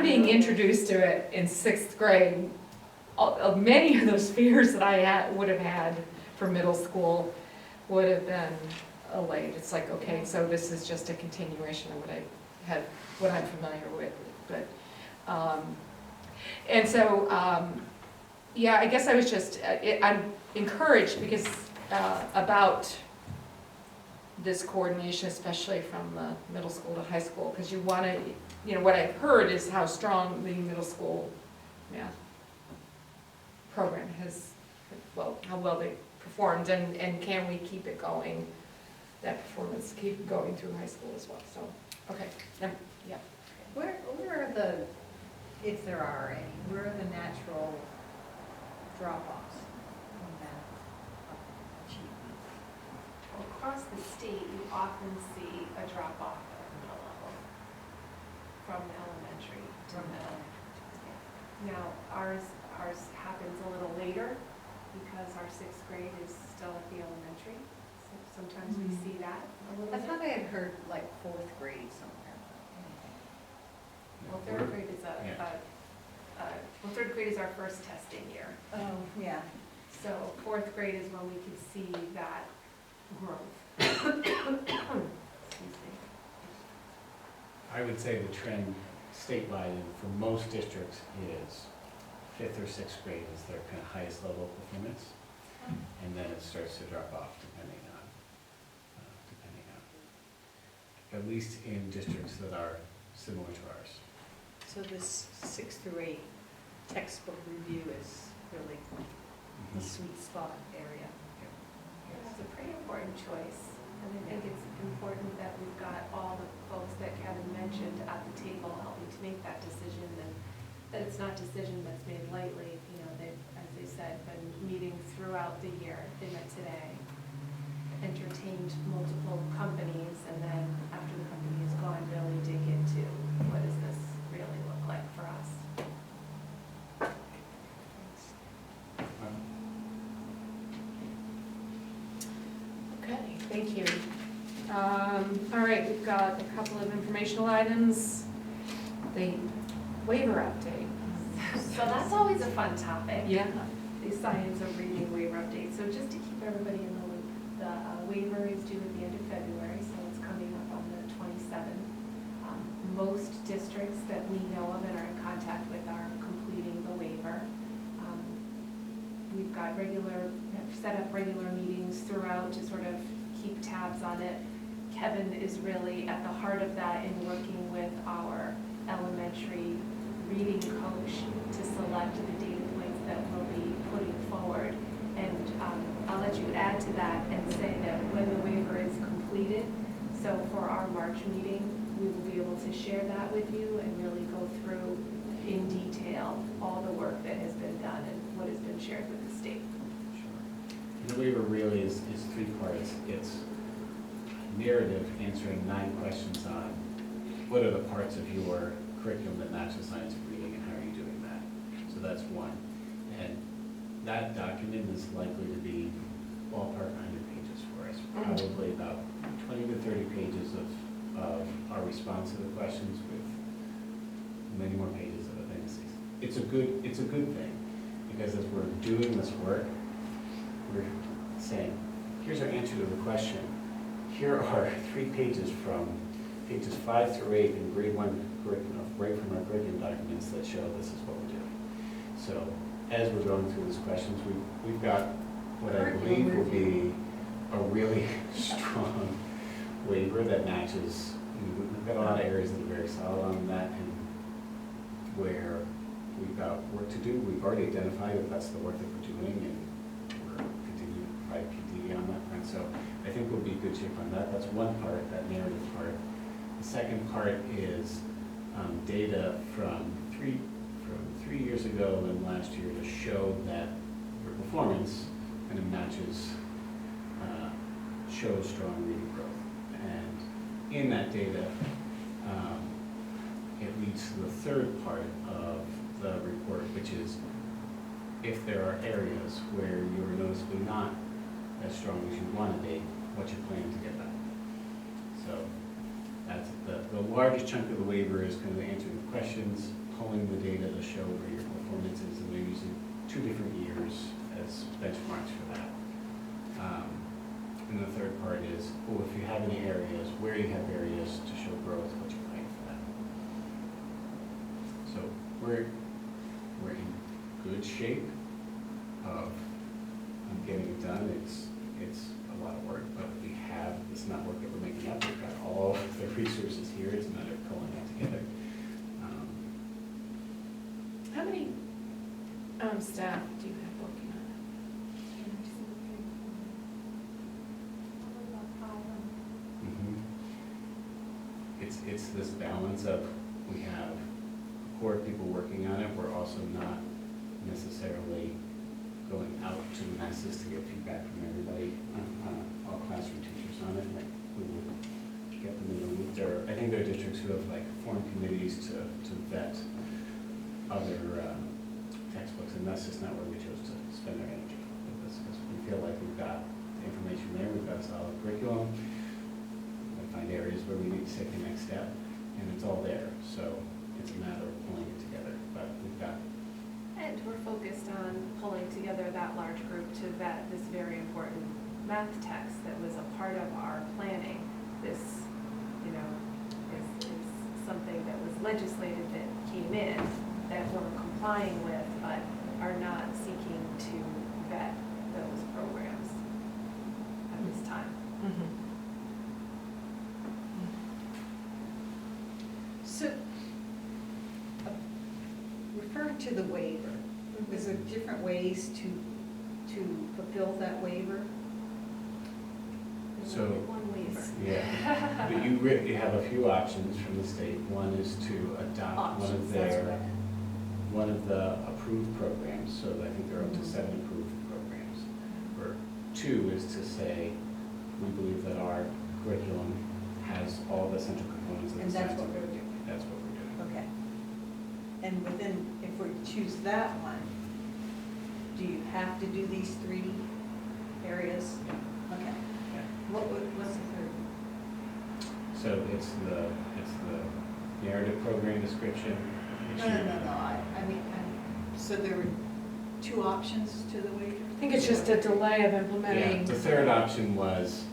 being introduced to it in 6th grade, many of those fears that I would have had for middle school would have been allayed. It's like, okay, so this is just a continuation of what I'm familiar with. But and so I guess I was just I'm encouraged because about this coordination, especially from the middle school to high school, because you want to, what I've heard is how strong the middle school math program how well they performed, and can we keep it going, that performance, keep it going through high school as well. So, okay, yeah. Where are the, if there are any, where are the natural drop-offs in math achievement? Across the state, you often see a drop-off at the middle level, from elementary to middle. Now, ours happens a little later, because our 6th grade is still at the elementary, so sometimes we see that a little I bit. thought I had heard like 4th grade somewhere. Well, 3rd grade is third grade is our first testing year. Oh, yeah. So 4th grade is when we can see that growth. Excuse me. I would say the trend statewide and for most districts is 5th or 6th grade is their kind of highest level of performance, and then it starts to drop off depending on, at least in districts that are similar to ours. So this 6 through 8 textbook review is really the sweet spot area. It's a pretty important choice, and I think it's important that we've got all the folks that Kevin mentioned at the table helping to make that decision, and that it's not a decision that's made lightly. They've, as they said, been meeting throughout the year. They met today, entertained multiple companies, and then after the company is gone, really dig into what does this really look like for us. Okay, thank you. All right, we've got a couple of informational items. The waiver update. So that's always a fun topic. Yeah. The science of reading waiver updates. So just to keep everybody in the loop, The waiver is due at the end of February, so it's coming up on the 27th. Most districts that we know of and are in contact with are completing the waiver. We've got set up regular meetings throughout to sort of keep tabs on it. Kevin is really at the heart of that in working with our elementary reading coach to select the data points that we'll be putting forward. And I'll let you add to that and say that when the waiver is completed, so for our March meeting, we will be able to share that with you and really go through in detail all the work that has been done and what has been shared with the state. Sure. The waiver really is three parts. It's narrative answering 9 questions on what are the parts of your curriculum that match the science of reading and how are you doing that. So that's one. And that document is likely to be ballpark 100 pages for us, probably about 20 to 30 pages of our response to the questions with many more pages of appendices. It's a good thing, because as we're doing this work, we're saying, here's our answer to the question. Here are 3 pages from pages 5 through 8 in grade 1 curriculum, right from our curriculum documents that show this is what we're doing. So as we're going through these questions, we've got what I believe will be a really strong waiver that matches. We've got a lot of areas that are very solid on that, and where we've got work to do. We've already identified that that's the work that we're doing, and we're continuing to provide PD on that front. So I think we'll be in good shape on that. That's one part, that narrative part. The second part is data from three years ago and last year to show that your performance kind of matches, shows strong reading growth. And in that data, it leads to the third part of the report, which is if there are areas where you're noticeably not as strong as you want to be, what you're planning to get back. So that's the largest chunk of the waiver is kind of answering the questions, pulling the data to show where your performance is, and they're using 2 different years as benchmarks for that. And the third part is, well, if you have any areas, where you have areas to show growth, what you're planning for that. So we're in good shape of getting it done. It's a lot of work, but we have this network that we're making up. We've got all the resources here. It's a matter of pulling that together. How many staff do you have working on it? It's this balance of, we have core people working on it. We're also not necessarily going out to masses to get feedback from everybody, all classroom teachers on it. Like, we would get them in the loop. I think there are districts who have formed committees to vet other textbooks, and that's just not where we chose to spend our energy with this, because we feel like we've got the information there, we've got a solid curriculum, we find areas where we need to take the next step, and it's all there. So it's a matter of pulling it together, but we've got. And we're focused on pulling together that large group to vet this very important math text that was a part of our planning. This, is something that was legislated that came in that we're complying with, but are not seeking to vet those programs at this time. So, referring to the waiver, is there different ways to fulfill that waiver? There's So- only one waiver. Yeah, but you have a few options from the state. One is to adopt Options, that's one of the approved programs, so I think there are up to 7 approved programs. Or 2 is to say, we believe that our curriculum has all the central components of the And that's science what of we're reading. doing. That's what we're doing. Okay. And within, if we choose that one, do you have to do these 3 areas? Okay. Yeah. What's the third? So it's the narrative program description. which No. you- I mean, so there were two options to the wager? I think it's just a delay of Yeah, implementing. the third option was,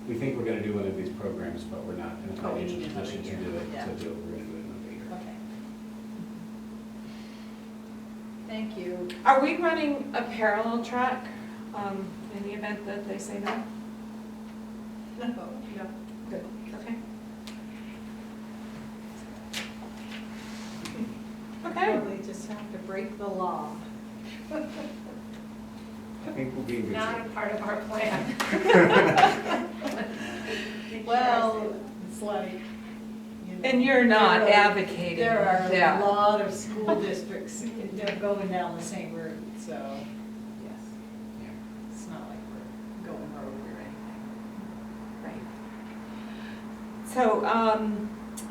we think we're gonna do one of these programs, but we're not in a Oh, we financial need another position to year. do it, Yeah. we're gonna do it another year. Okay. Thank you. Are we running a parallel track, in the event that they say no? No. No, good, okay. Okay, Probably just have to break the law. I think we'll be in good Not shape. a part of our plan. Well, it's like, you know. and you're not there are- advocating There are that. a lot of school districts, and they're going down the same route, so, yes. Yeah. It's not like we're going rogue or anything. Right. So,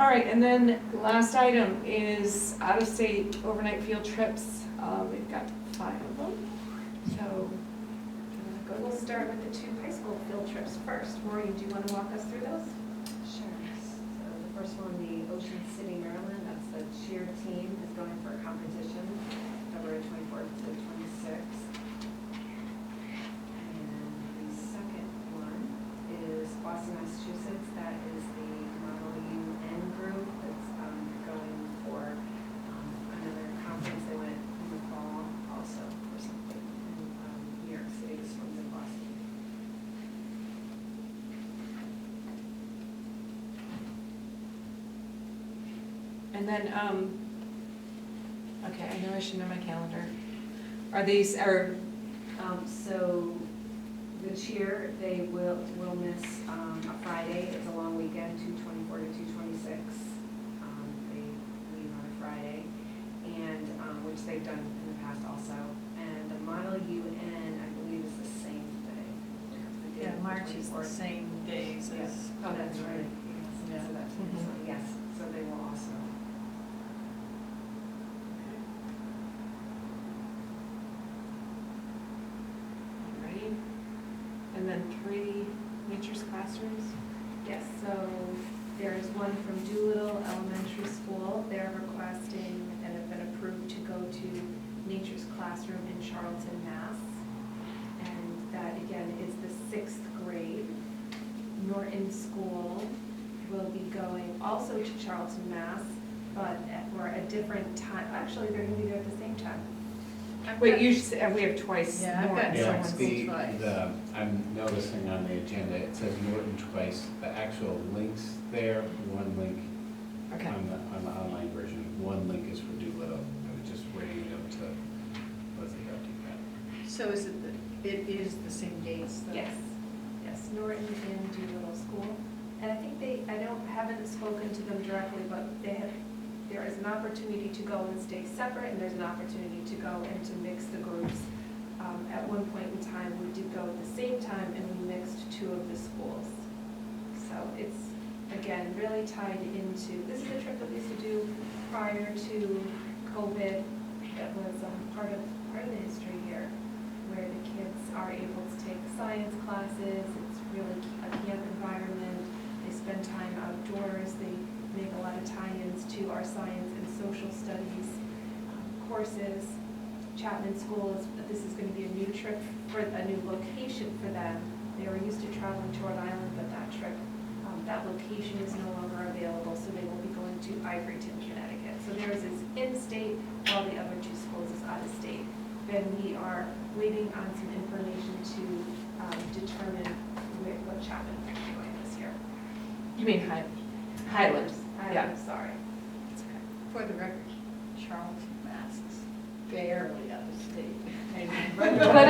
all right, and then last item is out-of-state overnight field trips. We've got 5 of them, so. We'll start with the 2 high school field trips first. Maureen, do you want to walk us through those? Sure. So the first one, the Ocean City, Maryland, that's the cheer team is going for a competition, February 24th to 26th. And the second one is Boston, Massachusetts. That is the Model UN group that's going for another conference. They went in the fall also for something in New York City. This one's in Boston. And then, okay, I know I should know my calendar. Are these, So the cheer, they will miss a Friday, it's a long weekend, 2/24 to 2/26. They leave on a Friday, and, which they've done in the past also. And the Model UN, I believe, is the same day. The day Yeah, of the March is the 24th. same days Yeah. as. Oh, that's right. Yeah. So that's, Mhm. so yes, so they will also. ready? And then 3 nature's classrooms? Yes, so there's one from Doolittle Elementary School. They're requesting and have been approved to go to Nature's Classroom in Charlton, Mass. And that, again, is the 6th grade. Norton School will be going also to Charlton, Mass, but for a different time. Actually, they're gonna be there at the same time. Wait, you said, we have twice Yeah, I've more. got Yeah, someone it's twice. I'm noticing on the agenda, it says Norton twice, the actual links there, one link Okay, on the online version, one link is for Doolittle. I was just waiting them to, Leslie, do that. So is it is the same dates though? Yes, yes, Norton and Doolittle School. And I think haven't spoken to them directly, but there is an opportunity to go and stay separate, and there's an opportunity to go and to mix the groups. At one point in time, we did go at the same time, and we mixed 2 of the schools. So it's, again, really tied into, this is a trip that we used to do prior to COVID. That was part of the history here, where the kids are able to take science classes. It's really a camp environment. They spend time outdoors. They make a lot of tie-ins to our science and social studies courses. Chapman School this is going to be a new trip for a new location for them. They were used to traveling to Rhode Island, but that trip, that location is no longer available, so they will be going to Ivoryton, Connecticut. So theirs is in-state, while the other 2 schools is out-of-state. Then we are waiting on some information to determine what Chapman will be doing this year. you mean Highland? Yeah. I'm sorry. It's okay. For the record, Charlton, Mass is barely out of state. But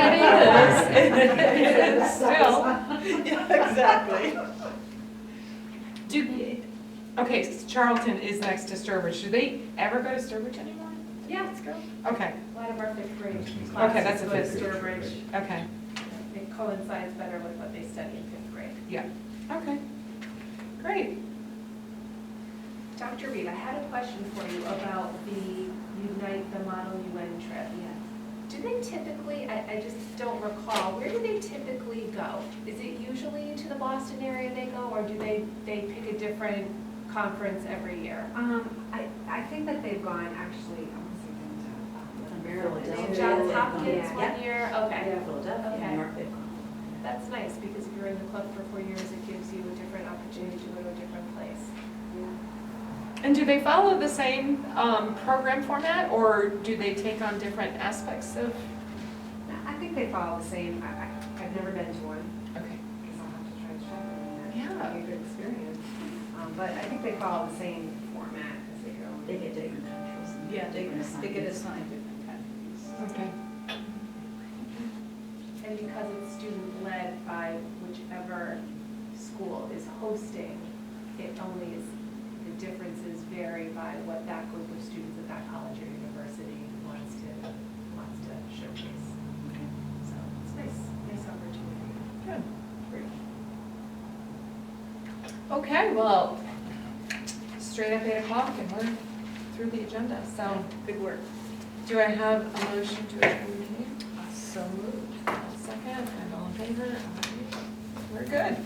it is still. Yeah, exactly. Okay, so Charlton is next to Sturbridge. Do they ever go to Sturbridge anymore? Yeah, let's go. Okay, A lot of our 5th grade Okay, that's classes a go to fifth grade. Sturbridge. okay, It coincides better with what they study in 5th grade. yeah, okay. Great. Dr. Reed, I had a question for you about the Unite the Model UN trip. Yes. Do they typically, I just don't recall, where do they typically go? Is it usually to the Boston area they go, or do they pick a different conference every year? I think that they've gone, actually, I want to say, to Maryland. Philadelphia. Johns Hopkins Yeah. one year, okay. Philadelphia, Okay. New York, they've gone. That's nice, because if you're in the club for 4 years, it gives you a different opportunity to go to a different place. And do they follow the same program format, or do they take on different aspects of? I think they follow the same, I've never been to one, Okay. because I'll have to try to check on Yeah. that. It'd be a good experience. But I think they follow the same format as they go. They get different countries. and Yeah, they different get assignments. assigned different countries. Okay. And because it's student-led by whichever school is hosting, it only is, the differences vary by what that group of students at that college or university wants to showcase. So it's nice opportunity. Good. Okay, well, straight up 8 o'clock and we're through the agenda, so Good work. do I have a motion to adjourn the meeting? So moved. Second, and all in favor? Aye. We're good.